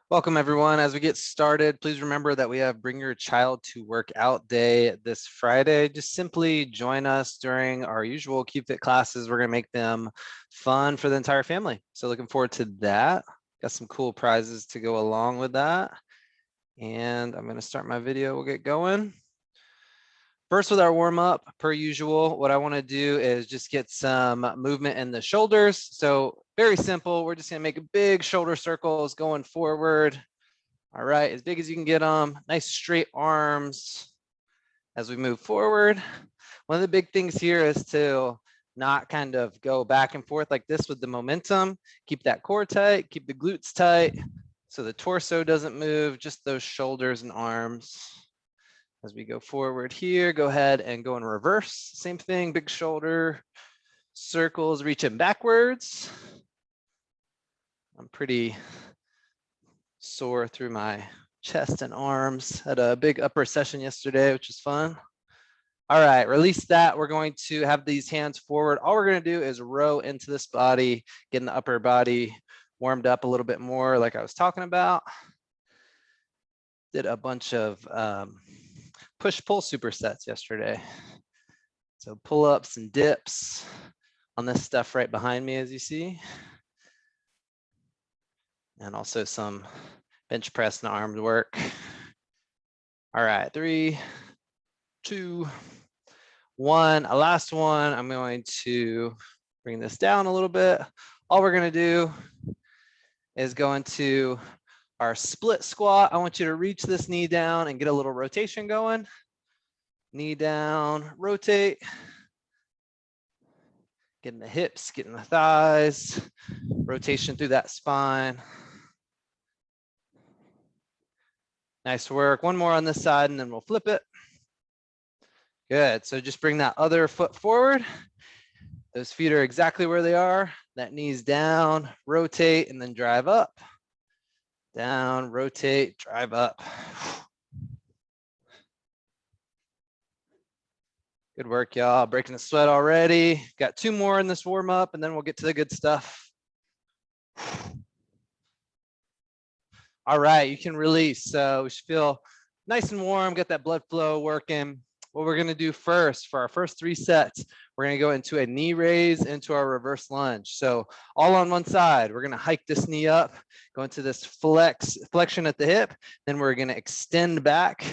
Welcome everyone. As we get started, please remember that we have Bring Your Child to Work Out Day this Friday. Just simply join us during our usual Keep Fit classes. We're going to make them fun for the entire family. So looking forward to that. Got some cool prizes to go along with that. And I'm going to start my video. We'll get going. First, with our warm up, per usual, what I want to do is just get some movement in the shoulders. So very simple. We're just going to make big shoulder circles going forward. All right, as big as you can get them. Nice straight arms as we move forward. One of the big things here is to not kind of go back and forth like this with the momentum. Keep that core tight, keep the glutes tight so the torso doesn't move, just those shoulders and arms. As we go forward here, go ahead and go in reverse. Same thing, big shoulder circles, reaching backwards. I'm pretty sore through my chest and arms. Had a big upper session yesterday, which was fun. All right, release that. We're going to have these hands forward. All we're going to do is row into this body, getting the upper body warmed up a little bit more like I was talking about. Did a bunch of push-pull supersets yesterday. So pull-ups and dips on this stuff right behind me, as you see. And also some bench press and arm work. All right, 3, 2, 1. A last one. I'm going to bring this down a little bit. All we're going to do is go into our split squat. I want you to reach this knee down and get a little rotation going. Knee down, rotate. Getting the hips, getting the thighs, rotation through that spine. Nice work. One more on this side and then we'll flip it. Good. So just bring that other foot forward. Those feet are exactly where they are. That knee's down, rotate, and then drive up. Down, rotate, drive up. Good work, y'all. Breaking the sweat already. Got 2 more in this warm up, and then we'll get to the good stuff. All right, you can release. So we should feel nice and warm, get that blood flow working. What we're gonna do first, for our first 3 sets, we're gonna go into a knee raise into our reverse lunge. So all on one side, we're gonna hike this knee up, go into this flexion at the hip, then we're gonna extend back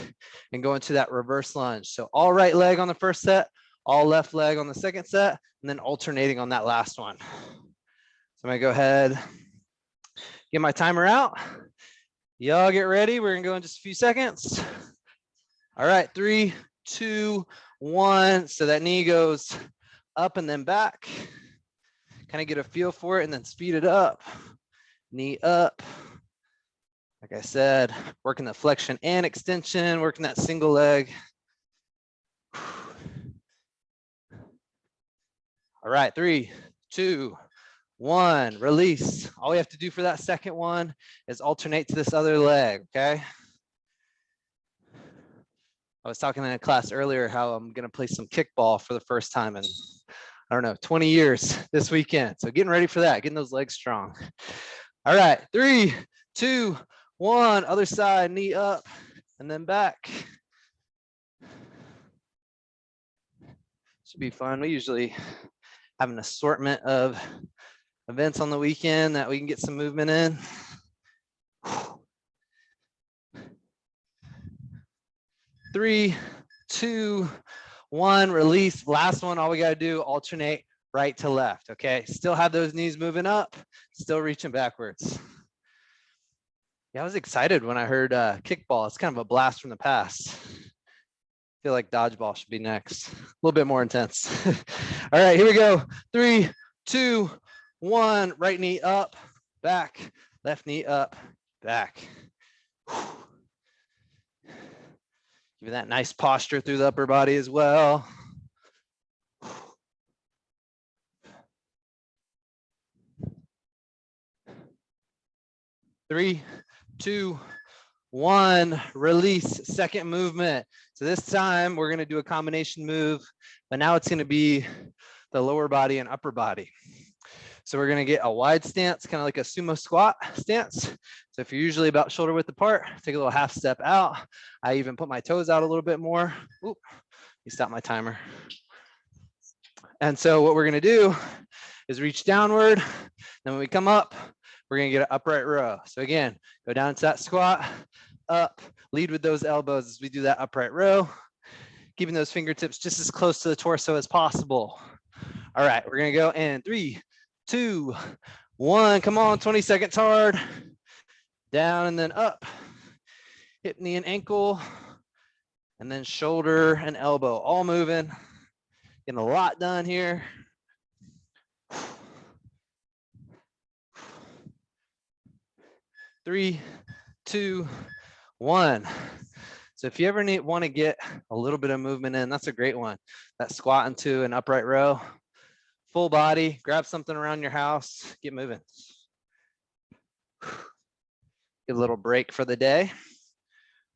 and go into that reverse lunge. So all right leg on the first set, all left leg on the second set, and then alternating on that last one. So I'm gonna go ahead, get my timer out. Y'all get ready. We're gonna go in just a few seconds. All right, 3, 2, 1. So that knee goes up and then back. Kind of get a feel for it and then speed it up. Knee up. Like I said, working the flexion and extension, working that single leg. All right, 3, 2, 1, release. All we have to do for that second one is alternate to this other leg, okay? I was talking in a class earlier how I'm gonna play some kickball for the first time in, I don't know, 20 years this weekend. So getting ready for that, getting those legs strong. All right, 3, 2, 1, other side, knee up and then back. Should be fun. We usually have an assortment of events on the weekend that we can get some movement in. 3, 2, 1, release. Last one, all we gotta do, alternate right to left, okay? Still have those knees moving up, still reaching backwards. Yeah, I was excited when I heard kickball. It's kind of a blast from the past. I feel like dodgeball should be next. A little bit more intense. All right, here we go. 3, 2, 1, right knee up, back, left knee up, back. Give you that nice posture through the upper body as well. 3, 2, 1, release, second movement. So this time we're gonna do a combination move, but now it's gonna be the lower body and upper body. So we're gonna get a wide stance, kind of like a sumo squat stance. So if you're usually about shoulder width apart, take a little half step out. I even put my toes out a little bit more. Oop, you stopped my timer. And so what we're gonna do is reach downward. Then when we come up, we're gonna get an upright row. So again, go down to that squat, up, lead with those elbows as we do that upright row, keeping those fingertips just as close to the torso as possible. All right, we're gonna go in 3, 2, 1. Come on, 20 seconds hard. Down and then up. Hip, knee, and ankle. And then shoulder and elbow, all moving. Getting a lot done here. 3, 2, 1. So if you ever want to get a little bit of movement in, that's a great one. That squat into an upright row, full body, grab something around your house, get moving. Get a little break for the day.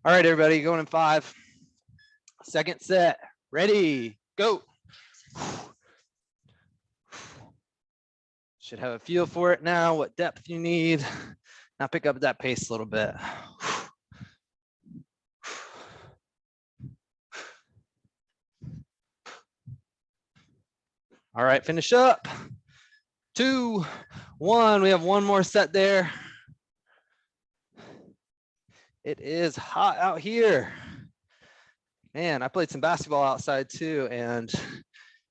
All right, everybody, going in 5. Second set, ready, go. Should have a feel for it now, what depth you need. Now pick up that pace a little bit. All right, finish up. 2, 1. We have one more set there. It is hot out here. Man, I played some basketball outside too and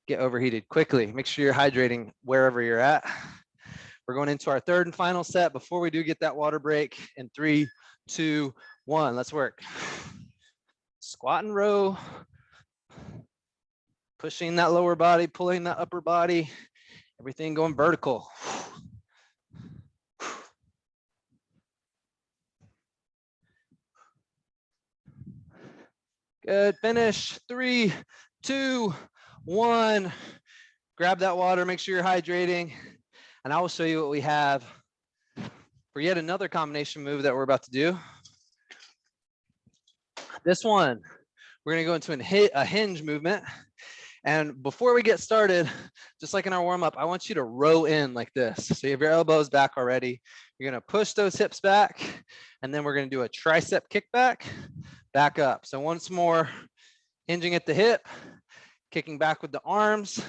get overheated quickly. Make sure you're hydrating wherever you're at. We're going into our third and final set before we do get that water break in 3, 2, 1. Let's work. Squat and row. Pushing that lower body, pulling that upper body, everything going vertical. Good, finish. 3, 2, 1. Grab that water, make sure you're hydrating. And I will show you what we have for yet another combination move that we're about to do. This one, we're gonna go into a hinge movement. And before we get started, just like in our warm up, I want you to row in like this. So you have your elbows back already. You're gonna push those hips back, and then we're gonna do a tricep kickback, back up. So once more, hinging at the hip, kicking back with the arms,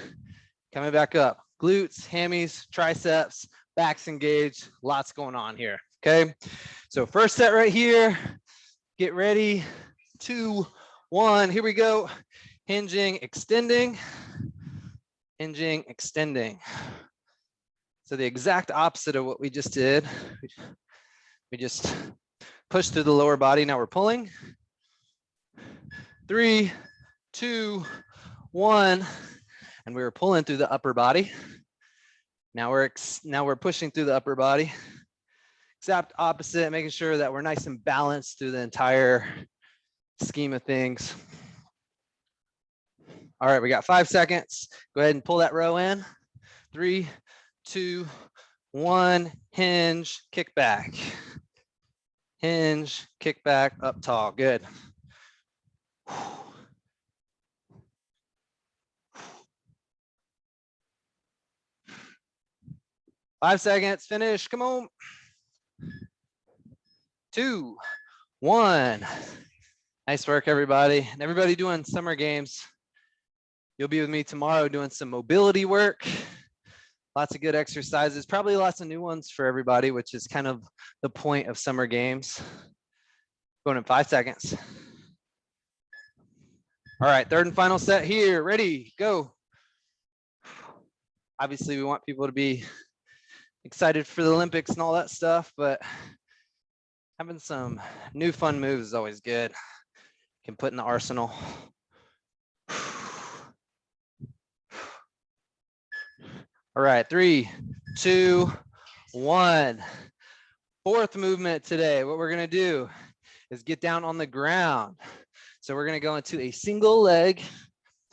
coming back up. Glutes, hammies, triceps, backs engaged, lots going on here, okay? So first set right here, get ready, 2, 1, here we go. Hinging, extending, hinging, extending. So the exact opposite of what we just did. We just pushed through the lower body, now we're pulling. 3, 2, 1, and we were pulling through the upper body. Now we're pushing through the upper body. Exact opposite, making sure that we're nice and balanced through the entire scheme of things. All right, we got 5 seconds. Go ahead and pull that row in. 3, 2, 1, hinge, kick back. Hinge, kick back, up tall, good. 5 seconds, finish, come on. 2, 1. Nice work, everybody. And everybody doing summer games. You'll be with me tomorrow doing some mobility work. Lots of good exercises, probably lots of new ones for everybody, which is kind of the point of summer games. Going in 5 seconds. All right, third and final set here. Ready, go. Obviously, we want people to be excited for the Olympics and all that stuff, but having some new fun moves is always good. Can put in the arsenal. All right, 3, 2, 1. Fourth movement today. What we're gonna do is get down on the ground. So we're gonna go into a single leg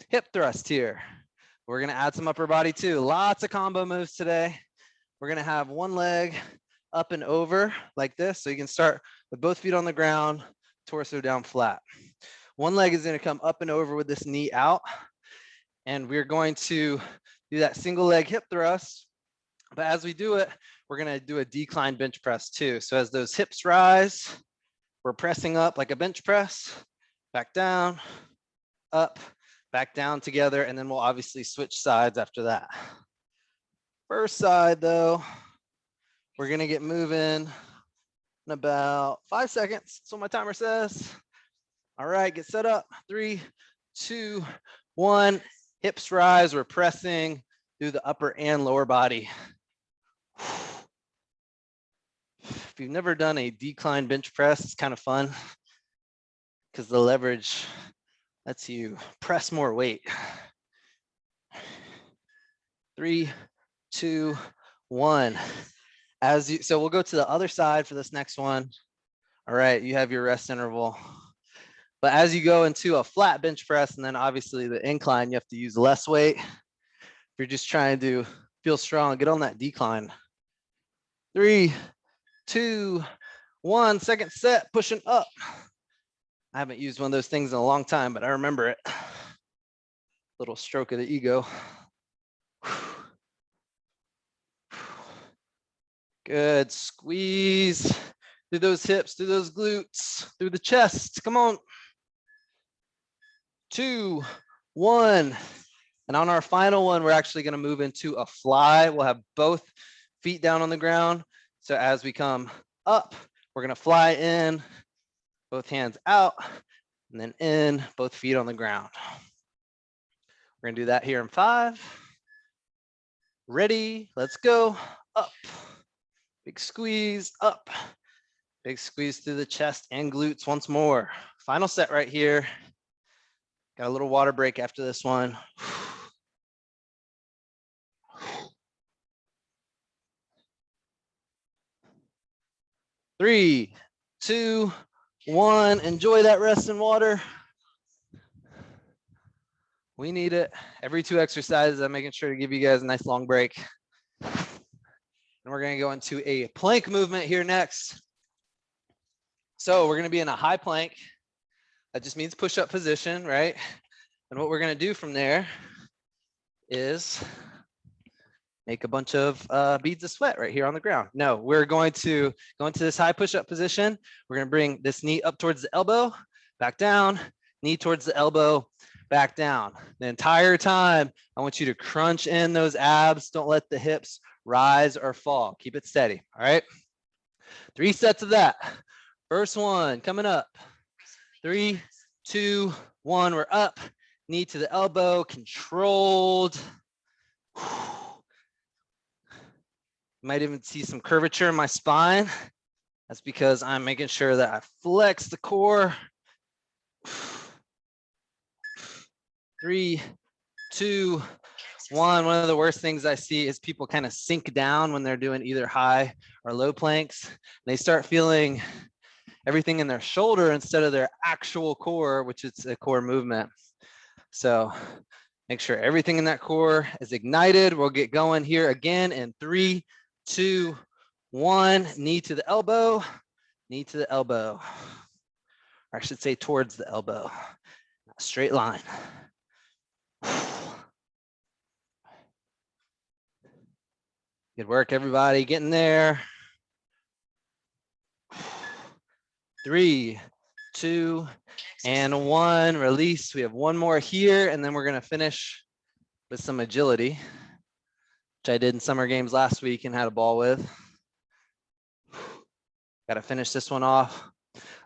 hip thrust here. We're gonna add some upper body too. Lots of combo moves today. We're gonna have one leg up and over like this. So you can start with both feet on the ground, torso down flat. One leg is gonna come up and over with this knee out. And we're going to do that single leg hip thrust But as we do it, we're gonna do a decline bench press too. So as those hips rise, we're pressing up like a bench press, back down, up, back down together, and then we'll obviously switch sides after that. First side though, we're gonna get moving in about 5 seconds. That's what my timer says. All right, get set up. 3, 2, 1. Hips rise. We're pressing through the upper and lower body. If you've never done a decline bench press, it's kind of fun because the leverage lets you press more weight. 3, 2, 1. So we'll go to the other side for this next one. All right, you have your rest interval. But as you go into a flat bench press and then obviously the incline, you have to use less weight. If you're just trying to feel strong, get on that decline. 3, 2, 1. Second set, pushing up. I haven't used one of those things in a long time, but I remember it. Little stroke of the ego. Good. Squeeze through those hips, through those glutes, through the chest. Come on. 2, 1. And on our final one, we're actually going to move into a fly. We'll have both feet down on the ground. So as we come up, we're going to fly in, both hands out, and then in, both feet on the ground. We're going to do that here in 5. Ready? Let's go. Up. Big squeeze, up. Big squeeze through the chest and glutes once more. Final set right here. Got a little water break after this one. 3, 2, 1. Enjoy that rest in water. We need it. Every 2 exercises, I'm making sure to give you guys a nice long break. And we're going to go into a plank movement here next. So we're going to be in a high plank. That just means push-up position, right? And what we're going to do from there is make a bunch of beads of sweat right here on the ground. No, we're going to go into this high push-up position. We're going to bring this knee up towards the elbow, back down, knee towards the elbow, back down. The entire time, I want you to crunch in those abs. Don't let the hips rise or fall. Keep it steady, all right? 3 sets of that. First one coming up. 3, 2, 1, we're up. Knee to the elbow, controlled. Might even see some curvature in my spine. That's because I'm making sure that I flex the core. 3, 2, 1. One of the worst things I see is people kind of sink down when they're doing either high or low planks. They start feeling everything in their shoulder instead of their actual core, which is a core movement. So make sure everything in that core is ignited. We'll get going here again in 3, 2, 1. Knee to the elbow, knee to the elbow. Or I should say towards the elbow. Straight line. Good work, everybody. Getting there. 3, 2, and 1. Release. We have one more here, and then we're going to finish with some agility, which I did in summer games last week and had a ball with. Got to finish this one off.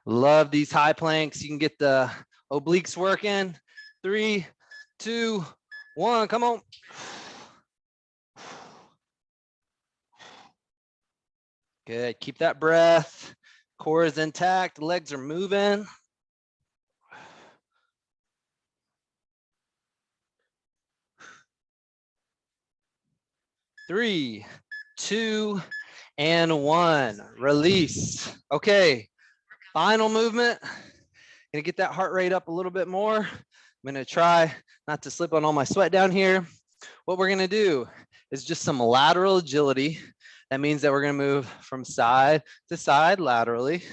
Love these high planks. You can get the obliques working. 3, 2, 1. Come on. Good. Keep that breath. Core is intact. Legs are moving. Three, 2, and 1. Release. Okay. Final movement. Gonna get that heart rate up a little bit more. I'm gonna try not to slip on all my sweat down here. What we're gonna do is just some lateral agility. That means that we're gonna move from side to side laterally.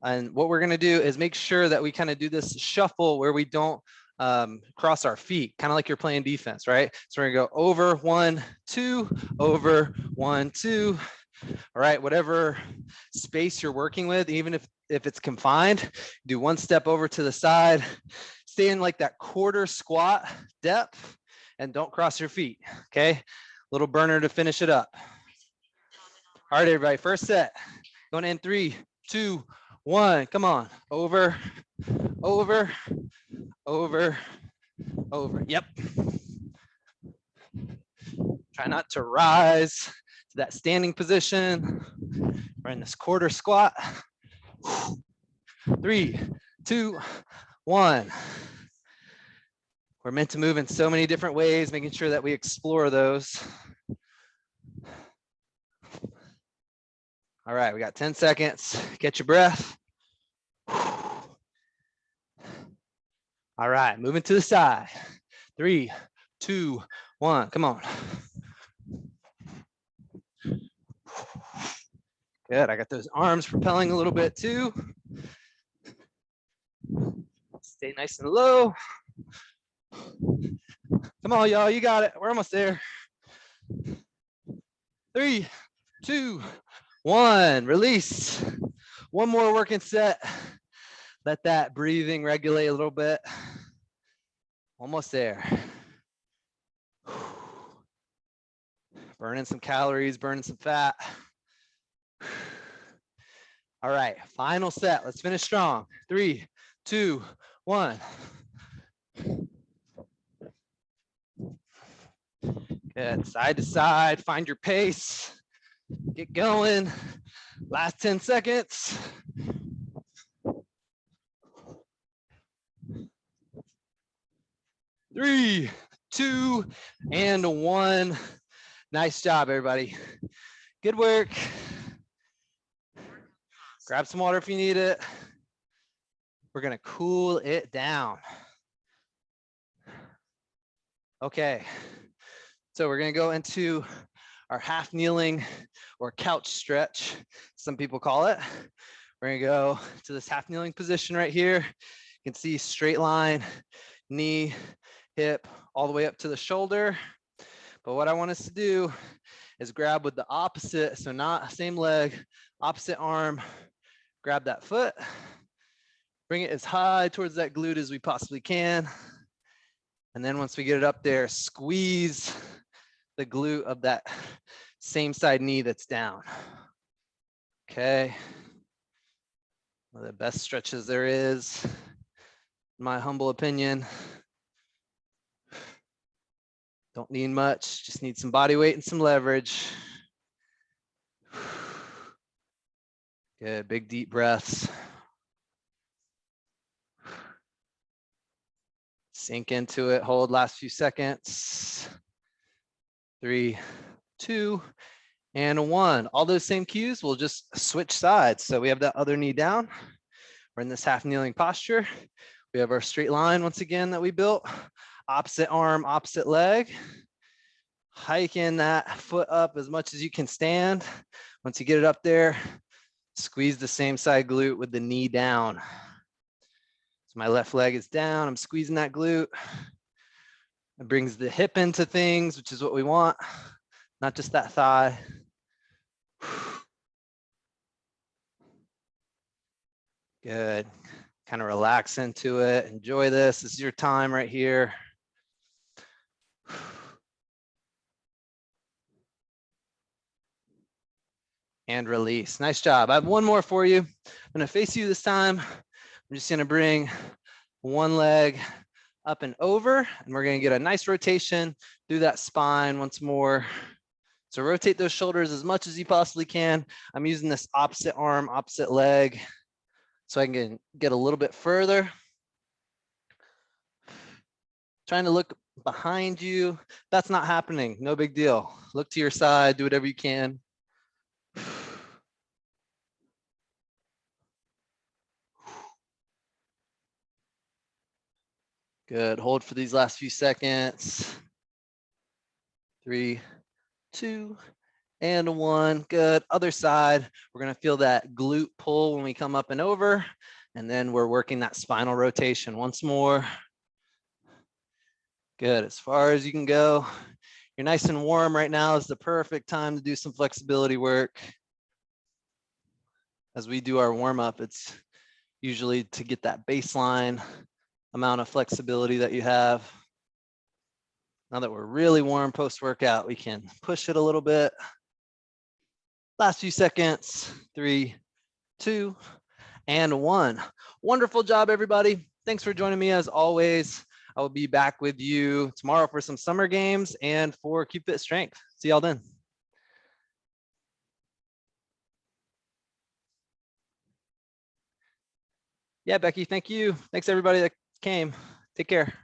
And what we're gonna do is make sure that we kind of do this shuffle where we don't cross our feet, kind of like you're playing defense, right? So we're gonna go over 1, 2, over 1, 2. All right, whatever space you're working with, even if it's confined, do one step over to the side, stay in like that quarter squat depth, and don't cross your feet, okay? Little burner to finish it up. All right, everybody, first set. Going in 3, 2, 1, come on. Over, over, over, over, yep. Try not to rise to that standing position. We're in this quarter squat. 3, 2, 1. We're meant to move in so many different ways, making sure that we explore those. All right, we got 10 seconds. Get your breath. All right, moving to the side. 3, 2, 1, come on. Good, I got those arms propelling a little bit too. Stay nice and low. Come on, y'all, you got it. We're almost there. 3, 2, 1, release. One more working set. Let that breathing regulate a little bit. Almost there. Burning some calories, burning some fat. All right, final set. Let's finish strong. 3, 2, 1. Good, side to side, find your pace. Get going. Last 10 seconds. 3, 2, and 1. Nice job, everybody. Good work. Grab some water if you need it. We're gonna cool it down. Okay, so we're gonna go into our half kneeling or couch stretch, some people call it. We're gonna go to this half kneeling position right here. You can see straight line, knee, hip, all the way up to the shoulder. But what I want us to do is grab with the opposite, so not same leg, opposite arm, grab that foot, bring it as high towards that glute as we possibly can. And then once we get it up there, squeeze the glute of that same side knee that's down. Okay. One of the best stretches there is, in my humble opinion. Don't need much, just need some body weight and some leverage. Good, big deep breaths. Sink into it, hold last few seconds. 3, 2, and 1. All those same cues, we'll just switch sides. So we have that other knee down. We're in this half kneeling posture. We have our straight line once again that we built. Opposite arm, opposite leg. Hiking that foot up as much as you can stand. Once you get it up there, squeeze the same side glute with the knee down. So my left leg is down, I'm squeezing that glute. It brings the hip into things, which is what we want, not just that thigh. Good, kind of relax into it, enjoy this. This is your time right here. And release. Nice job. I have one more for you. I'm gonna face you this time. I'm just gonna bring one leg up and over, and we're gonna get a nice rotation through that spine once more. So rotate those shoulders as much as you possibly can. I'm using this opposite arm, opposite leg, so I can get a little bit further. Trying to look behind you. That's not happening, no big deal. Look to your side, do whatever you can. Good, hold for these last few seconds. 3, 2, and 1, good. Other side, we're gonna feel that glute pull when we come up and over, and then we're working that spinal rotation once more. Good, as far as you can go. You're nice and warm right now. Is the perfect time to do some flexibility work. As we do our warm up, it's usually to get that baseline amount of flexibility that you have. Now that we're really warm post-workout, we can push it a little bit. Last few seconds, 3, 2, and 1. Wonderful job, everybody. Thanks for joining me as always. I will be back with you tomorrow for some summer games and for Keep Fit Strength. See y'all then. Yeah, Becky, thank you. Thanks everybody that came. Take care.